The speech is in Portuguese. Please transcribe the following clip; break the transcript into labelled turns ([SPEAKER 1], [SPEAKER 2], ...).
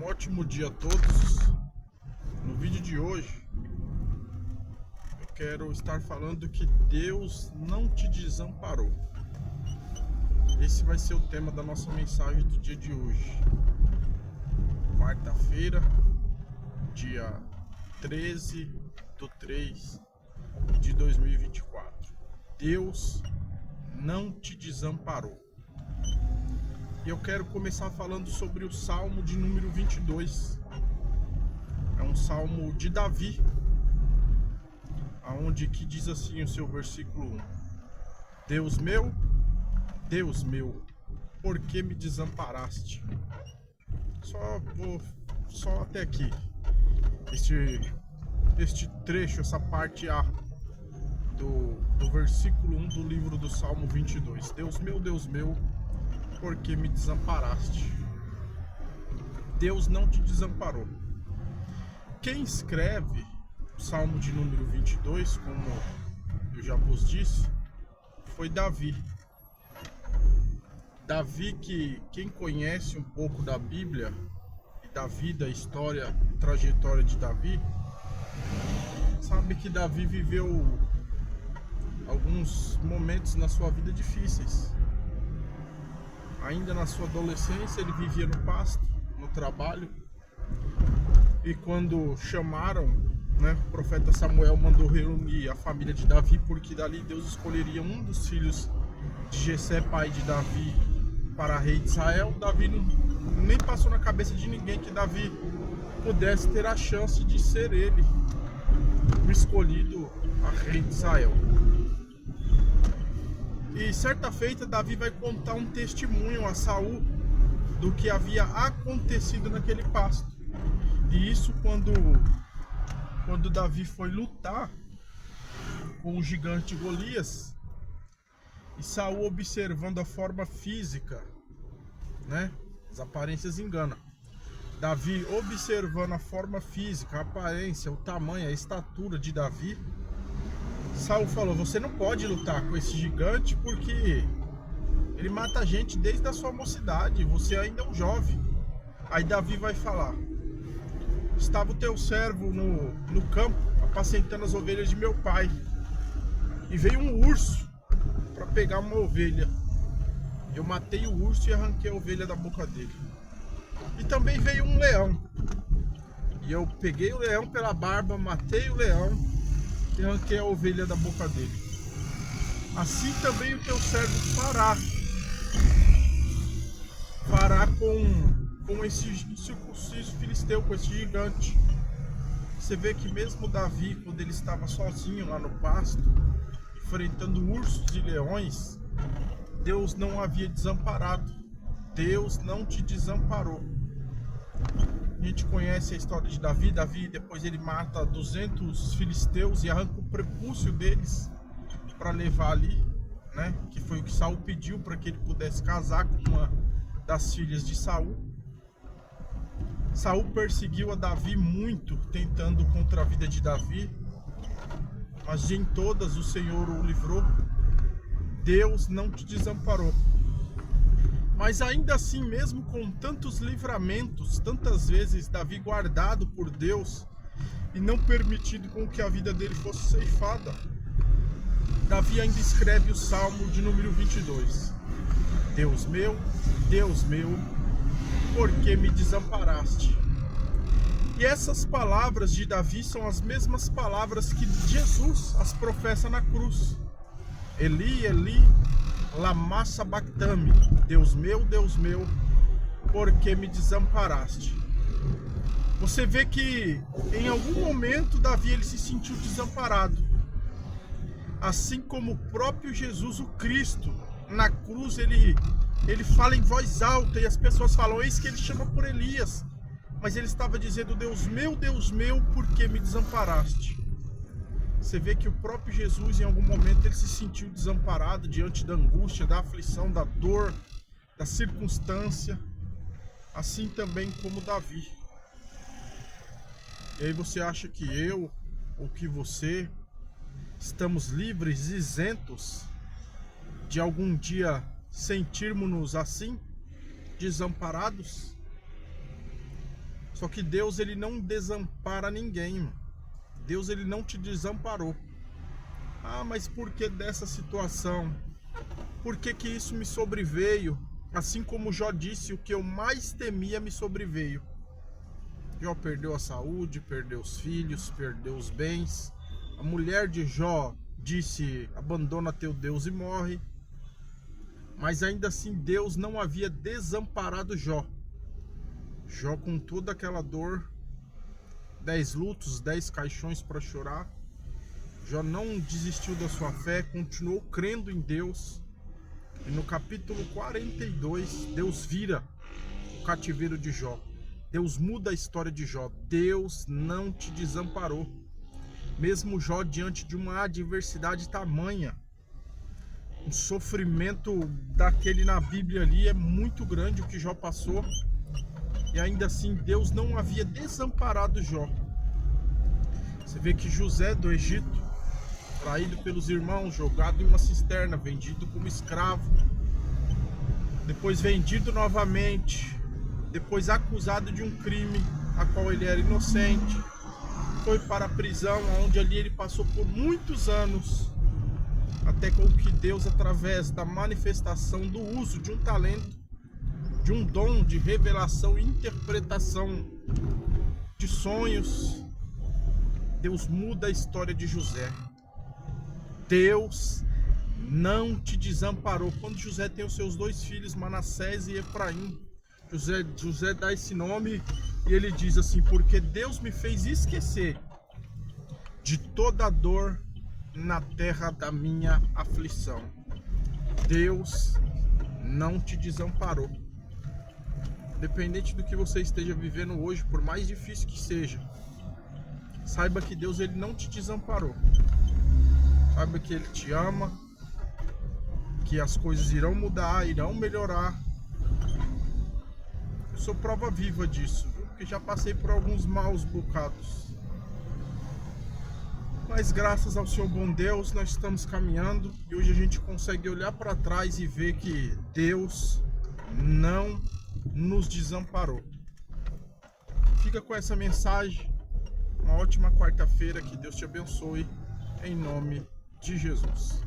[SPEAKER 1] Um ótimo dia a todos. No vídeo de hoje eu quero estar falando que Deus não te desamparou. Esse vai ser o tema da nossa mensagem do dia de hoje. Quarta-feira, dia 13/3/2024. Deus não te desamparou. E eu quero começar falando sobre o Salmo de número 22. É um salmo de Davi, aonde que diz assim o seu versículo 1: Deus meu, por que me desamparaste? Só até aqui. Este trecho, essa parte A do versículo 1 do livro do Salmo 22. Deus meu, por que me desamparaste? Deus não te desamparou. Quem escreve o Salmo de número 22, como eu já vos disse, foi Davi. Davi, que quem conhece um pouco da Bíblia e da vida, história, trajetória de Davi, sabe que Davi viveu alguns momentos na sua vida difíceis. Ainda na sua adolescência ele vivia no pasto, no trabalho. E quando chamaram, o profeta Samuel mandou reunir a família de Davi, porque dali Deus escolheria um dos filhos de Jessé, pai de Davi, para rei de Israel. Davi nem passou na cabeça de ninguém que Davi pudesse ter a chance de ser ele o escolhido a rei de Israel. E certa feita Davi vai contar um testemunho a Saul do que havia acontecido naquele pasto. E isso quando Davi foi lutar com o gigante Golias, e Saul observando a forma física, as aparências enganam. Davi observando a forma física, a aparência, o tamanho, a estatura de Davi, Saul falou: você não pode lutar com esse gigante porque ele mata a gente desde a sua mocidade, você ainda é um jovem. Aí Davi vai falar: estava o teu servo no campo, apacentando as ovelhas de meu pai, e veio um urso para pegar uma ovelha. Eu matei o urso e arranquei a ovelha da boca dele. E também veio um leão, e eu peguei o leão pela barba, matei o leão e arranquei a ovelha da boca dele. Assim também o teu servo fará com esse circunciso filisteu, com esse gigante. Você vê que mesmo Davi, quando ele estava sozinho lá no pasto, enfrentando ursos e leões, Deus não o havia desamparado. Deus não te desamparou. A gente conhece a história de Davi. Davi, depois ele mata 200 filisteus e arranca o prepúcio deles para levar ali, que foi o que Saul pediu para que ele pudesse casar com uma das filhas de Saul. Saul perseguiu a Davi muito, tentando contra a vida de Davi, mas em todas o Senhor o livrou. Deus não te desamparou. Mas ainda assim, mesmo com tantos livramentos, tantas vezes Davi guardado por Deus e não permitido com que a vida dele fosse ceifada, Davi ainda escreve o Salmo de número 22. Deus meu, por que me desamparaste? E essas palavras de Davi são as mesmas palavras que Jesus as professa na cruz. Eli, Eli, lama sabachthani. Deus meu, por que me desamparaste? Você vê que em algum momento Davi ele se sentiu desamparado. Assim como o próprio Jesus, o Cristo, na cruz ele fala em voz alta e as pessoas falam: eis que ele chama por Elias. Mas ele estava dizendo: Deus meu, por que me desamparaste? Você vê que o próprio Jesus, em algum momento, ele se sentiu desamparado diante da angústia, da aflição, da dor, da circunstância. Assim também como Davi. E aí você acha que eu, ou que você, estamos livres, isentos de algum dia sentirmos-nos assim, desamparados? Só que Deus, ele não desampara ninguém, mano. Deus, ele não te desamparou. Ah, mas por que dessa situação? Por que que isso me sobreveio? Assim como Jó disse, o que eu mais temia me sobreveio. Jó perdeu a saúde, perdeu os filhos, perdeu os bens. A mulher de Jó disse, abandona teu Deus e morre. Mas ainda assim Deus não havia desamparado Jó. Jó, com toda aquela dor, 10 lutos, 10 caixões para chorar, Jó não desistiu da sua fé, continuou crendo em Deus. E no capítulo 42, Deus vira o cativeiro de Jó. Deus muda a história de Jó. Deus não te desamparou. Mesmo Jó diante de uma adversidade tamanha, um sofrimento daquele na Bíblia ali é muito grande o que Jó passou. E ainda assim Deus não havia desamparado Jó. Você vê que José do Egito, traído pelos irmãos, jogado em uma cisterna, vendido como escravo, depois vendido novamente, depois acusado de um crime a qual ele era inocente, foi para a prisão, onde ali ele passou por muitos anos, até com que Deus, através da manifestação do uso de um talento, de um dom de revelação e interpretação de sonhos, Deus muda a história de José. Deus não te desamparou. Quando José tem os seus 2 filhos, Manassés e Efraim, José dá esse nome e ele diz assim: porque Deus me fez esquecer de toda a dor na terra da minha aflição. Deus não te desamparou. Independente do que você esteja vivendo hoje, por mais difícil que seja, saiba que Deus, ele não te desamparou. Saiba que ele te ama, que as coisas irão mudar, irão melhorar. Eu sou prova viva disso, porque já passei por alguns maus bocados. Mas graças ao Senhor bom Deus, nós estamos caminhando e hoje a gente consegue olhar para trás e ver que Deus não nos desamparou. Fica com essa mensagem. Uma ótima quarta-feira, que Deus te abençoe, em nome de Jesus.